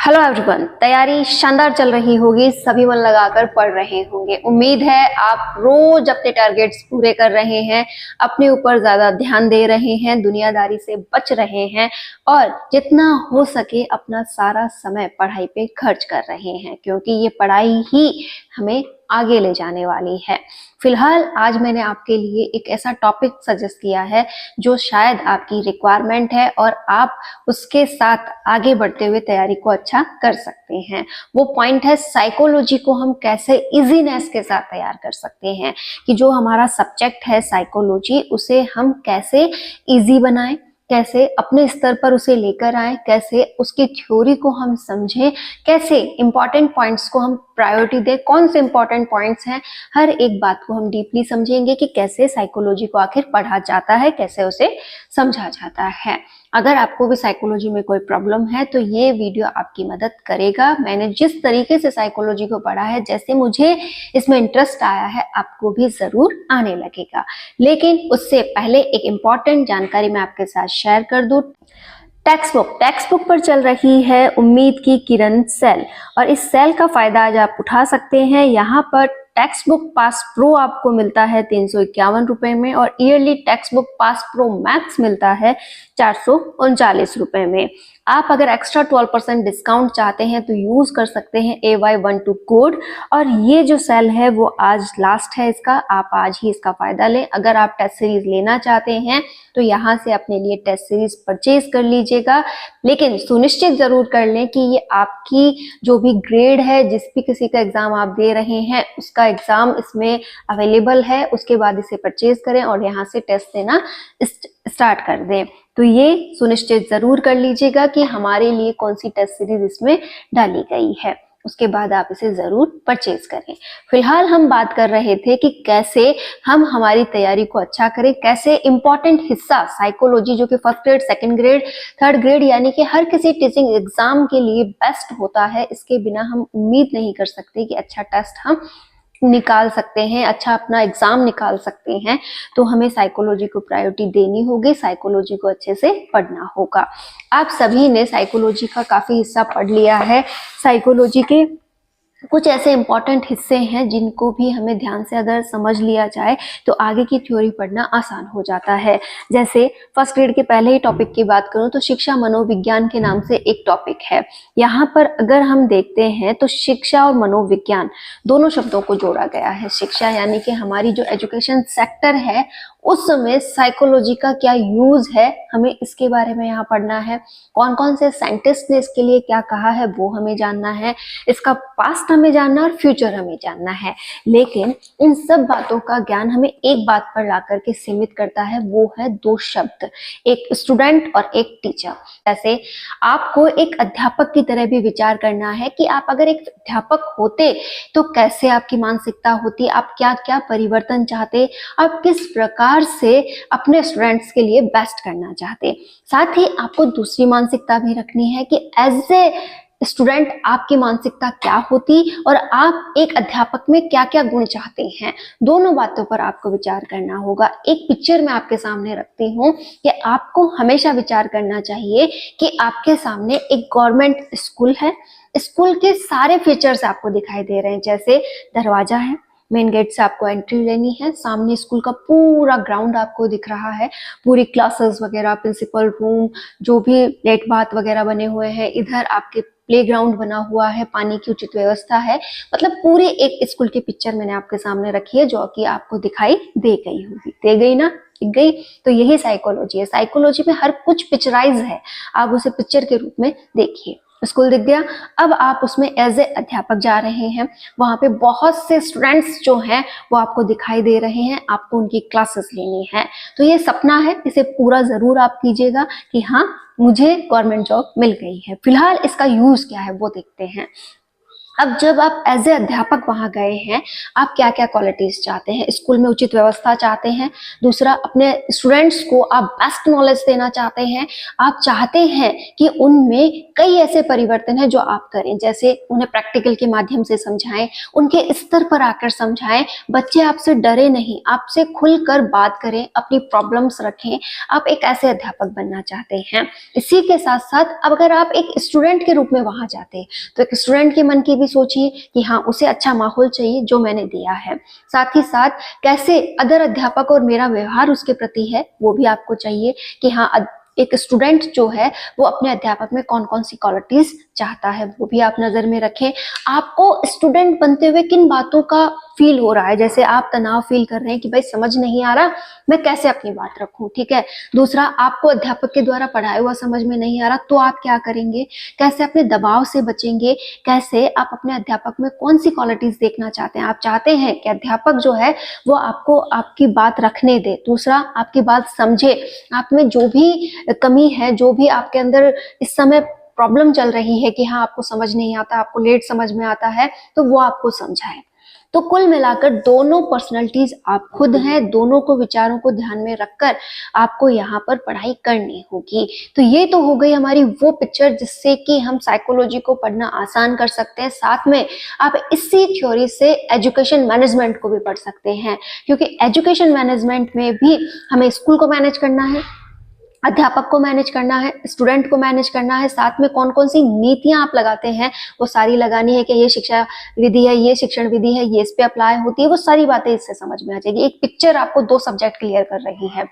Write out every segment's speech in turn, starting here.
Hello everyone, तैयारी शानदार चल रही होगी। सभी मन लगाकर पढ़ रहे होंगे। उम्मीद है आप रोज अपने टारगेट्स पूरे कर रहे हैं, अपने ऊपर ज्यादा ध्यान दे रहे हैं, दुनियादारी से बच रहे हैं और जितना हो सके अपना सारा समय पढ़ाई पे खर्च कर रहे हैं, क्योंकि ये पढ़ाई ही हमें आगे ले जाने वाली है। फिलहाल आज मैंने आपके लिए एक ऐसा टॉपिक सजेस्ट किया है जो शायद आपकी रिक्वायरमेंट है और आप उसके साथ आगे बढ़ते हुए तैयारी को अच्छा कर सकते हैं। वो पॉइंट है साइकोलॉजी को हम कैसे इजीनेस के साथ तैयार कर सकते हैं, कि जो हमारा सब्जेक्ट है साइकोलॉजी उसे हम कैसे इजी बनाएं, कैसे अपने स्तर पर उसे लेकर आए, कैसे उसकी थ्योरी को हम समझें, कैसे इंपॉर्टेंट पॉइंट्स को हम प्रायोरिटी दें, कौन से इंपॉर्टेंट पॉइंट्स हैं। हर एक बात को हम डीपली समझेंगे कि कैसे साइकोलॉजी को आखिर पढ़ा जाता है, कैसे उसे समझा जाता है। अगर आपको भी साइकोलॉजी में कोई प्रॉब्लम है तो ये वीडियो आपकी मदद करेगा। मैंने जिस तरीके से साइकोलॉजी को पढ़ा है, जैसे मुझे इसमें इंटरेस्ट आया है, आपको भी जरूर आने लगेगा। लेकिन उससे पहले एक इम्पॉर्टेंट जानकारी मैं आपके साथ शेयर कर दूं। टेक्स्ट बुक पर चल रही है उम्मीद की किरण सेल, और इस सेल का फायदा आज आप उठा सकते हैं। यहाँ पर टेक्स्ट बुक पास प्रो आपको मिलता है 351 रुपए में और yearly text book pass pro max मिलता है 439 रुपए में। आप अगर एक्स्ट्रा 12% डिस्काउंट चाहते हैं तो यूज कर सकते हैं AY12 कोड। और ये जो सेल है वो आज लास्ट है इसका, आप आज ही इसका फायदा लें। अगर आप टेस्ट सीरीज लेना चाहते हैं तो यहाँ से अपने लिए टेस्ट सीरीज परचेज कर लीजिएगा, लेकिन सुनिश्चित जरूर कर लें कि ये आपकी जो भी ग्रेड है, जिस भी किसी का एग्जाम आप दे रहे हैं उसका एग्जाम इसमें अवेलेबल है, उसके बाद इसे परचेज करें और यहाँ से टेस्ट देना स्टार्ट कर दें। तो ये सुनिश्चित जरूर कर लीजिएगा कि हमारे लिए कौन सी टेस्ट सीरीज इसमें डाली गई है, उसके बाद आप इसे जरूर परचेज करें। फिलहाल हम बात कर रहे थे कि कैसे हम हमारी तैयारी को अच्छा करें, कैसे इंपॉर्टेंट हिस्सा साइकोलॉजी जो कि first grade, second grade, third grade यानी कि हर किसी टीचिंग एग्जाम के लिए बेस्ट होता है। इसके बिना हम उम्मीद नहीं कर सकते कि अच्छा टेस्ट हम निकाल सकते हैं, अच्छा अपना एग्जाम निकाल सकते हैं। तो हमें साइकोलॉजी को प्रायोरिटी देनी होगी, साइकोलॉजी को अच्छे से पढ़ना होगा। आप सभी ने साइकोलॉजी का काफी हिस्सा पढ़ लिया है। साइकोलॉजी के कुछ ऐसे इंपॉर्टेंट हिस्से हैं जिनको भी हमें ध्यान से अगर समझ लिया जाए तो आगे की थ्योरी पढ़ना आसान हो जाता है। जैसे फर्स्ट ग्रेड के पहले ही टॉपिक की बात करूं तो शिक्षा मनोविज्ञान के नाम से एक टॉपिक है। यहाँ पर अगर हम देखते हैं तो शिक्षा और मनोविज्ञान दोनों शब्दों को जोड़ा गया है। शिक्षा यानी कि हमारी जो एजुकेशन सेक्टर है उसमें साइकोलॉजी का क्या यूज है, हमें इसके बारे में यहाँ पढ़ना है। कौन कौन से साइंटिस्ट ने इसके लिए क्या कहा है वो हमें जानना है, इसका पास्ट हमें जानना है और फ्यूचर हमें जानना है। लेकिन इन सब बातों का ज्ञान हमें एक बात पर ला करके सीमित करता है, वो है दो शब्द, एक स्टूडेंट और एक टीचर। जैसे आपको एक अध्यापक की तरह भी विचार करना है कि आप अगर एक अध्यापक होते तो कैसे आपकी मानसिकता होती, आप क्या क्या परिवर्तन चाहते, आप किस प्रकार से अपने स्टूडेंट्स के लिए बेस्ट करना चाहते। साथ ही आपको दूसरी मानसिकता भी रखनी है कि एज ए स्टूडेंट आपकी मानसिकता क्या होती और आप एक अध्यापक में क्या क्या गुण चाहते हैं। दोनों बातों पर आपको विचार करना होगा। एक पिक्चर मैं आपके सामने रखती हूँ कि आपको हमेशा विचार करना चाहिए कि आपके सामने एक गवर्नमेंट स्कूल है, स्कूल के सारे फीचर्स आपको दिखाई दे रहे हैं। जैसे दरवाजा है, मेन गेट से आपको एंट्री लेनी है, सामने स्कूल का पूरा ग्राउंड आपको दिख रहा है, पूरी क्लासेस वगैरह, प्रिंसिपल रूम, जो भी लेट बाथ वगैरह बने हुए हैं, इधर आपके प्लेग्राउंड बना हुआ है, पानी की उचित व्यवस्था है। मतलब पूरी एक स्कूल की पिक्चर मैंने आपके सामने रखी है जो कि आपको दिखाई दे गई होगी, दे गई ना, दिख गई। तो यही साइकोलॉजी है। साइकोलॉजी में हर कुछ पिक्चराइज है, आप उसे पिक्चर के रूप में देखिए। स्कूल दिख गया, अब आप उसमें एज ए अध्यापक जा रहे हैं, वहां पे बहुत से स्टूडेंट्स जो हैं वो आपको दिखाई दे रहे हैं, आपको उनकी क्लासेस लेनी है। तो ये सपना है, इसे पूरा जरूर आप कीजिएगा कि हाँ मुझे गवर्नमेंट जॉब मिल गई है। फिलहाल इसका यूज क्या है वो देखते हैं। अब जब आप एज ए अध्यापक वहां गए हैं, आप क्या क्या क्वालिटीज चाहते हैं? स्कूल में उचित व्यवस्था चाहते हैं, दूसरा अपने स्टूडेंट्स को आप बेस्ट नॉलेज देना चाहते हैं, आप चाहते हैं कि उनमें कई ऐसे परिवर्तन हैं जो आप करें, जैसे उन्हें प्रैक्टिकल के माध्यम से समझाएं, उनके स्तर पर आकर समझाएं, बच्चे आपसे डरे नहीं, आपसे खुलकर बात करें, अपनी प्रॉब्लम्स रखें। आप एक ऐसे अध्यापक बनना चाहते हैं। इसी के साथ साथ अब अगर आप एक स्टूडेंट के रूप में वहां जाते हैं, तो एक स्टूडेंट के मन की भी सोचिए कि हाँ, उसे अच्छा माहौल चाहिए जो मैंने दिया है। साथ ही साथ कैसे अदर अध्यापक और मेरा व्यवहार उसके प्रति है वो भी आपको चाहिए कि हाँ, एक स्टूडेंट जो है वो अपने अध्यापक में कौन कौन सी क्वालिटीज चाहता है वो भी आप नजर में रखें। आपको स्टूडेंट बनते हुए किन बातों का फील हो रहा है, जैसे आप तनाव फील कर रहे हैं कि भाई समझ नहीं आ रहा, मैं कैसे अपनी बात रखूं, ठीक है। दूसरा, आपको अध्यापक के द्वारा पढ़ाया हुआ समझ में नहीं आ रहा तो आप क्या करेंगे, कैसे अपने दबाव से बचेंगे, कैसे आप अपने अध्यापक में कौन सी क्वालिटीज देखना चाहते हैं। आप चाहते हैं कि अध्यापक जो है वो आपको आपकी बात रखने दे, दूसरा आपकी बात समझे, आप में जो भी कमी है, जो भी आपके अंदर इस समय प्रॉब्लम चल रही है कि हाँ, आपको समझ नहीं आता, आपको लेट समझ में आता है, तो वो आपको समझाए। तो कुल मिलाकर दोनों पर्सनैलिटीज आप खुद हैं, दोनों को विचारों को ध्यान में रखकर आपको यहाँ पर पढ़ाई करनी होगी। तो ये तो हो गई हमारी वो पिक्चर जिससे कि हम साइकोलॉजी को पढ़ना आसान कर सकते हैं। साथ में आप इसी थ्योरी से एजुकेशन मैनेजमेंट को भी पढ़ सकते हैं, क्योंकि एजुकेशन मैनेजमेंट में भी हमें स्कूल को मैनेज करना है, अध्यापक को मैनेज करना है, स्टूडेंट को मैनेज करना है, साथ में कौन कौन सी नीतियां आप लगाते हैं वो सारी लगानी है कि ये शिक्षा विधि है, ये शिक्षण विधि है, ये इस पे अप्लाई होती है, वो सारी बातें इससे समझ में आ जाएगी। एक पिक्चर आपको 2 सब्जेक्ट क्लियर कर रही है।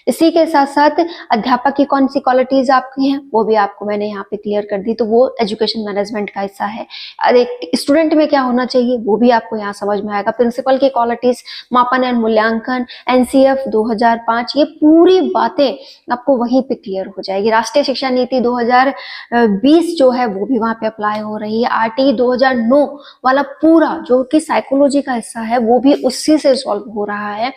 इसी के साथ साथ अध्यापक की कौन सी क्वालिटीज आपकी हैं वो भी आपको मैंने यहाँ पे क्लियर कर दी, तो वो एजुकेशन मैनेजमेंट का हिस्सा है। और एक स्टूडेंट में क्या होना चाहिए वो भी आपको यहाँ समझ में आएगा। प्रिंसिपल की क्वालिटीज, मापन एंड मूल्यांकन, एनसीएफ 2005, ये पूरी बातें आपको वहीं पे क्लियर हो जाएगी। राष्ट्रीय शिक्षा नीति 2020 जो है वो भी वहां पे अप्लाई हो रही है। आरटी 2009 वाला पूरा जो कि साइकोलॉजी का हिस्सा है वो भी उसी से सॉल्व हो रहा है।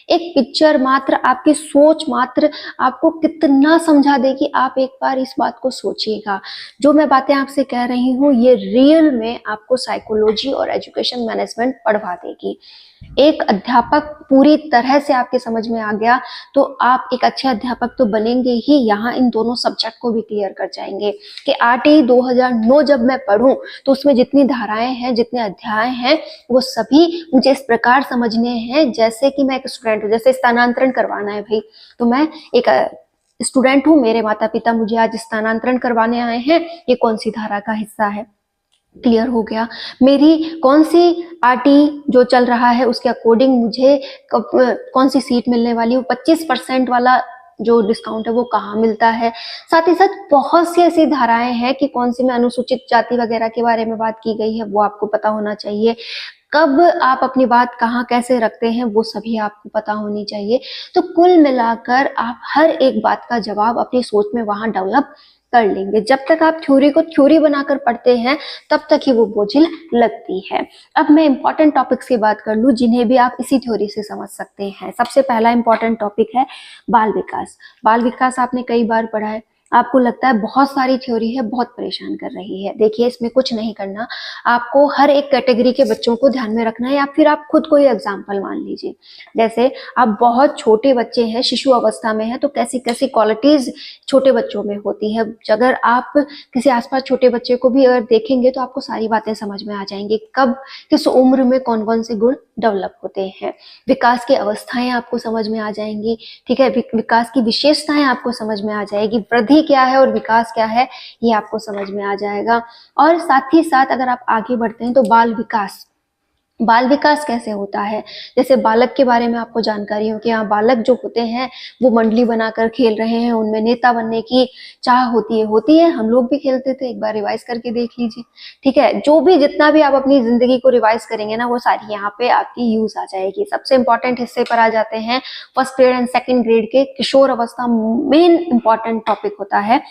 एक पिक्चर मात्र, आपकी सोच मात्र आपको कितना समझा देगी, आप एक बार इस बात को सोचिएगा। जो मैं बातें आपसे कह रही हूँ ये रियल में आपको साइकोलॉजी और एजुकेशन मैनेजमेंट पढ़वा देगी। एक अध्यापक पूरी तरह से आपके समझ में आ गया तो आप एक अच्छे अध्यापक तो बनेंगे ही, यहाँ इन दोनों सब्जेक्ट को भी क्लियर कर जाएंगे कि आरटीई 2009 जब मैं पढ़ूं तो उसमें जितनी धाराएं हैं, जितने अध्याय हैं, वो सभी मुझे इस प्रकार समझने हैं जैसे कि मैं एक स्टूडेंट हूँ। जैसे स्थानांतरण करवाना है भाई, तो मैं एक स्टूडेंट हूँ, मेरे माता पिता मुझे आज स्थानांतरण करवाने आए हैं, ये कौन सी धारा का हिस्सा है, क्लियर हो गया। मेरी कौन सी आरटी जो चल रहा है उसके अकॉर्डिंग मुझे कौन सी सीट मिलने वाली है, 25% वाला जो डिस्काउंट है वो कहाँ मिलता है। साथ ही साथ बहुत सी ऐसी धाराएं हैं कि कौन सी में अनुसूचित जाति वगैरह के बारे में बात की गई है वो आपको पता होना चाहिए। कब आप अपनी बात कहाँ कैसे रखते हैं वो सभी आपको पता होनी चाहिए। तो कुल मिलाकर आप हर एक बात का जवाब अपनी सोच में वहां डेवलप कर लेंगे। जब तक आप थ्योरी को थ्योरी बनाकर पढ़ते हैं तब तक ही वो बोझिल लगती है। अब मैं इंपॉर्टेंट टॉपिक्स की बात कर लूं जिन्हें भी आप इसी थ्योरी से समझ सकते हैं। सबसे पहला इंपॉर्टेंट टॉपिक है बाल विकास। बाल विकास आपने कई बार पढ़ा है, आपको लगता है बहुत सारी थ्योरी है, बहुत परेशान कर रही है। देखिए, इसमें कुछ नहीं करना, आपको हर एक कैटेगरी के बच्चों को ध्यान में रखना है, या फिर आप खुद को ही एग्जाम्पल मान लीजिए। जैसे आप बहुत छोटे बच्चे हैं, शिशु अवस्था में है, तो कैसी कैसी क्वालिटीज छोटे बच्चों में होती है। अगर आप किसी आसपास छोटे बच्चे को भी अगर देखेंगे तो आपको सारी बातें समझ में आ जाएंगी, कब किस उम्र में कौन कौन से गुण डेवलप होते हैं। विकास की अवस्थाएं आपको समझ में आ जाएंगी, ठीक है। विकास की विशेषताएं आपको समझ में आ जाएगी, वृद्धि क्या है और विकास क्या है ये आपको समझ में आ जाएगा। और साथ ही साथ अगर आप आगे बढ़ते हैं तो बाल विकास, बाल विकास कैसे होता है। जैसे बालक के बारे में आपको जानकारी हो कि हाँ, बालक जो होते हैं वो मंडली बनाकर खेल रहे हैं, उनमें नेता बनने की चाह होती है, हम लोग भी खेलते थे, एक बार रिवाइज करके देख लीजिए, ठीक है। जो भी जितना भी आप अपनी जिंदगी को रिवाइज करेंगे ना वो सारी यहाँ पे आपकी यूज आ जाएगी। सबसे इंपॉर्टेंट हिस्से पर आ जाते हैं first grade and second grade के। किशोर अवस्था मेन इंपॉर्टेंट टॉपिक होता है।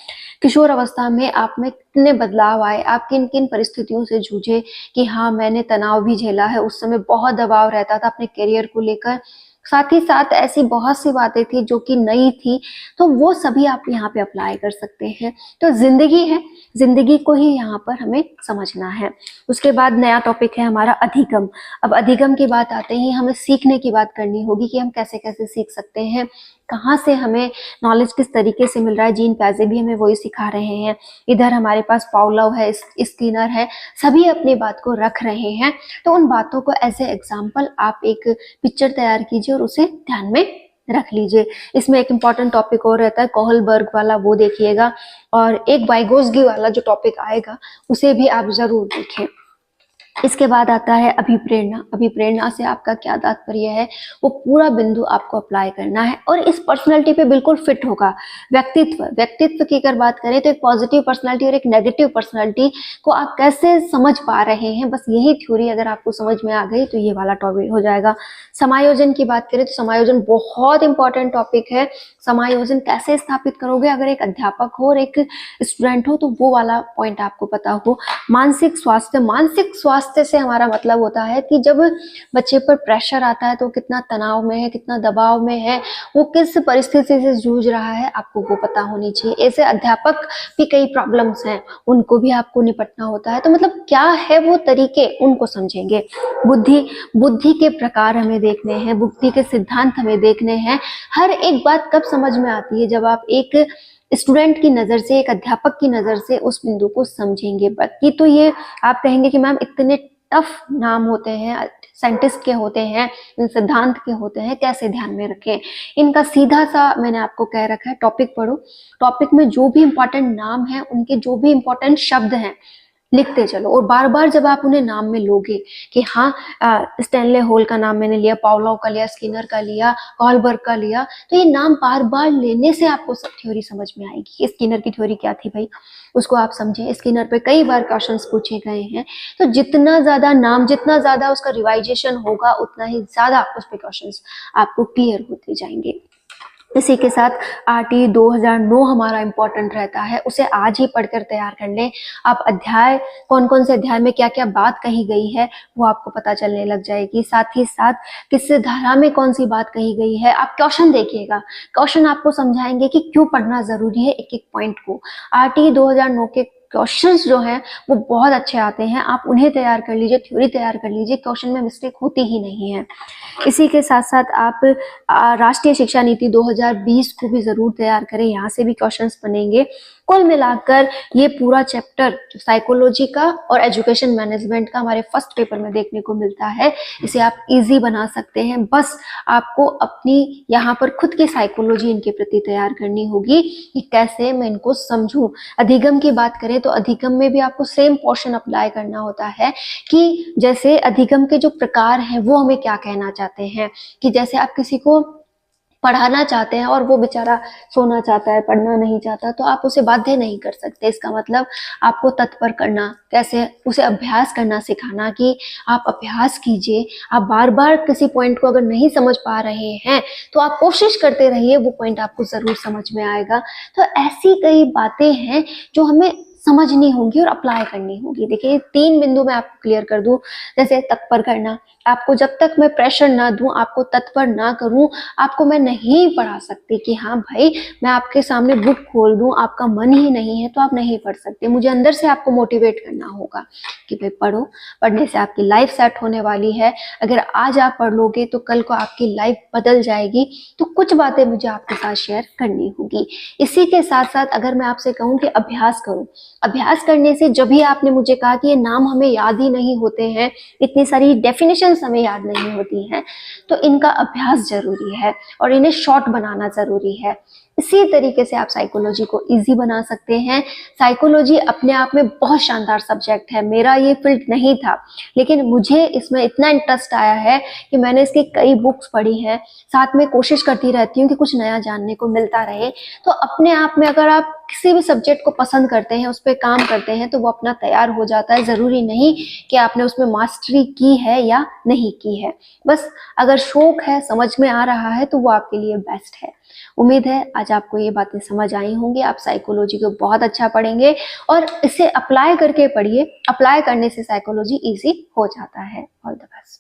किशोर अवस्था में आप में कितने बदलाव आए, आप किन किन परिस्थितियों से जूझे कि हाँ, मैंने तनाव भी झेला है, उस समय बहुत दबाव रहता था अपने करियर को लेकर, साथ ही साथ ऐसी बहुत सी बातें थी जो कि नई थी, तो वो सभी आप यहाँ पे अप्लाई कर सकते हैं। तो जिंदगी है, जिंदगी को ही यहाँ पर हमें समझना है। उसके बाद नया टॉपिक है हमारा अधिगम। अब अधिगम की बात आते ही हमें सीखने की बात करनी होगी कि हम कैसे कैसे सीख सकते हैं, कहाँ से हमें नॉलेज किस तरीके से मिल रहा है। जीन पैजे भी हमें वही सिखा रहे हैं, इधर हमारे पास पावलोव है, स्किनर है, सभी अपनी बात को रख रहे हैं। तो उन बातों को एज ए एग्जाम्पल आप एक पिक्चर तैयार कीजिए और उसे ध्यान में रख लीजिए। इसमें एक इम्पॉर्टेंट टॉपिक और रहता है कोहलबर्ग वाला, वो देखिएगा, और एक वाइगोत्स्की वाला जो टॉपिक आएगा उसे भी आप जरूर देखें। इसके बाद आता है अभिप्रेरणा। अभिप्रेरणा से आपका क्या तात्पर्य है, वो पूरा बिंदु आपको अप्लाई करना है और इस पर्सनैलिटी पे बिल्कुल फिट होगा। व्यक्तित्व की अगर बात करें तो एक पॉजिटिव पर्सनैलिटी और एक नेगेटिव पर्सनैलिटी को आप कैसे समझ पा रहे हैं, बस यही थ्योरी अगर आपको समझ में आ गई तो ये वाला टॉपिक हो जाएगा। समायोजन की बात करें तो समायोजन बहुत इंपॉर्टेंट टॉपिक है। समायोजन कैसे स्थापित करोगे, अगर एक अध्यापक हो और एक स्टूडेंट हो तो वो वाला पॉइंट आपको पता हो। मानसिक स्वास्थ्य, मानसिक स्वास्थ्य से हमारा मतलब होता है कि जब बच्चे पर प्रेशर आता है तो कितना तनाव में है, कितना दबाव में है, वो किस परिस्थिति से जूझ रहा है, आपको वो पता होनी चाहिए। ऐसे अध्यापक भी कई प्रॉब्लम्स हैं, उनको भी आपको निपटना होता है, तो मतलब क्या है वो तरीके, उनको समझेंगे। बुद्धि के प्रकार हमें देखने हैं, बुद्धि के सिद्धांत हमें देखने हैं। हर एक बात कब समझ में आती है, जब आप एक स्टूडेंट की नजर से, एक अध्यापक की नजर से उस बिंदु को समझेंगे। बाकी तो ये आप कहेंगे कि मैम इतने टफ नाम होते हैं, साइंटिस्ट के होते हैं, सिद्धांत के होते हैं, कैसे ध्यान में रखें। इनका सीधा सा मैंने आपको कह रखा है, टॉपिक पढ़ो, टॉपिक में जो भी इंपॉर्टेंट नाम है, उनके जो भी इंपॉर्टेंट शब्द हैं लिखते चलो, और बार बार जब आप उन्हें नाम में लोगे कि हाँ स्टैनले होल का नाम मैंने लिया, पावलोव का लिया, स्किनर का लिया, कोहलबर्ग का लिया, तो ये नाम बार बार लेने से आपको सब थ्योरी समझ में आएगी कि स्किनर की थ्योरी क्या थी भाई, उसको आप समझे। स्किनर पे कई बार क्वेश्चंस पूछे गए हैं, तो जितना ज्यादा नाम, जितना ज्यादा उसका रिवाइजेशन होगा, उतना ही ज्यादा उस पे क्वेश्चंस आपको क्लियर होते जाएंगे। इसी के साथ आरटी 2009 हमारा इंपॉर्टेंट रहता है, उसे आज ही पढ़कर तैयार कर लें। आप अध्याय, कौन कौन से अध्याय में क्या क्या बात कही गई है वो आपको पता चलने लग जाएगी। साथ ही साथ किस धारा में कौन सी बात कही गई है, आप क्वेश्चन देखिएगा, क्वेश्चन आपको समझाएंगे कि क्यों पढ़ना जरूरी है एक एक पॉइंट को। आरटी 2009 के क्वेश्चंस जो हैं वो बहुत अच्छे आते हैं, आप उन्हें तैयार कर लीजिए, थ्योरी तैयार कर लीजिए, क्वेश्चन में मिस्टेक होती ही नहीं है। इसी के साथ साथ आप राष्ट्रीय शिक्षा नीति 2020 को भी जरूर तैयार करें, यहाँ से भी क्वेश्चंस बनेंगे। कुल मिलाकर ये पूरा चैप्टर जो साइकोलॉजी का और एजुकेशन मैनेजमेंट का हमारे फर्स्ट पेपर में देखने को मिलता है, इसे आप इजी बना सकते हैं। बस आपको अपनी यहाँ पर खुद की साइकोलॉजी इनके प्रति तैयार करनी होगी कि कैसे मैं इनको समझूं। अधिगम की बात करें तो अधिगम में भी आपको सेम पोर्शन अप्लाई करना होता है कि जैसे अधिगम के जो प्रकार हैं वो हमें क्या कहना चाहते हैं, कि जैसे आप किसी को पढ़ाना चाहते हैं और वो बेचारा सोना चाहता है, पढ़ना नहीं चाहता, तो आप उसे बाध्य नहीं कर सकते। इसका मतलब आपको तत्पर करना, कैसे उसे अभ्यास करना सिखाना कि आप अभ्यास कीजिए। आप बार बार किसी पॉइंट को अगर नहीं समझ पा रहे हैं तो आप कोशिश करते रहिए, वो पॉइंट आपको जरूर समझ में आएगा। तो ऐसी कई बातें हैं जो हमें समझनी होगी और अप्लाई करनी होगी। देखिए 3 बिंदु मैं आपको क्लियर कर दूं, जैसे तत्पर करना, आपको जब तक मैं प्रेशर ना दूं, आपको तत्पर ना करूं, आपको मैं नहीं पढ़ा सकती कि हाँ भाई मैं आपके सामने बुक खोल दूं, आपका मन ही नहीं है तो आप नहीं पढ़ सकते। मुझे अंदर से आपको मोटिवेट करना होगा कि भाई पढ़ो, पढ़ने से आपकी लाइफ सेट होने वाली है। अगर आज आप पढ़ लोगे तो कल को आपकी लाइफ बदल जाएगी। तो कुछ बातें मुझे आपके साथ शेयर करनी होगी। इसी के साथ साथ अगर मैं आपसे कहूँ कि अभ्यास करो, अभ्यास करने से, जब भी आपने मुझे कहा कि ये नाम हमें याद ही नहीं होते हैं, इतनी सारी डेफिनेशंस हमें याद नहीं होती हैं, तो इनका अभ्यास जरूरी है और इन्हें शॉर्ट बनाना जरूरी है। इसी तरीके से आप साइकोलॉजी को इजी बना सकते हैं। साइकोलॉजी अपने आप में बहुत शानदार सब्जेक्ट है, मेरा ये फील्ड नहीं था, लेकिन मुझे इसमें इतना इंटरेस्ट आया है कि मैंने इसकी कई बुक्स पढ़ी हैं, साथ में कोशिश करती रहती हूँ कि कुछ नया जानने को मिलता रहे। तो अपने आप में अगर आप किसी भी सब्जेक्ट को पसंद करते हैं, उस पर काम करते हैं, तो वो अपना तैयार हो जाता है। जरूरी नहीं कि आपने उसमें मास्टरी की है या नहीं की है, बस अगर शौक है, समझ में आ रहा है, तो वो आपके लिए बेस्ट है। उम्मीद है आज आपको ये बातें समझ आई होंगी, आप साइकोलॉजी को बहुत अच्छा पढ़ेंगे और इसे अप्लाई करके पढ़िए। अप्लाई करने से साइकोलॉजी इजी हो जाता है। All the best.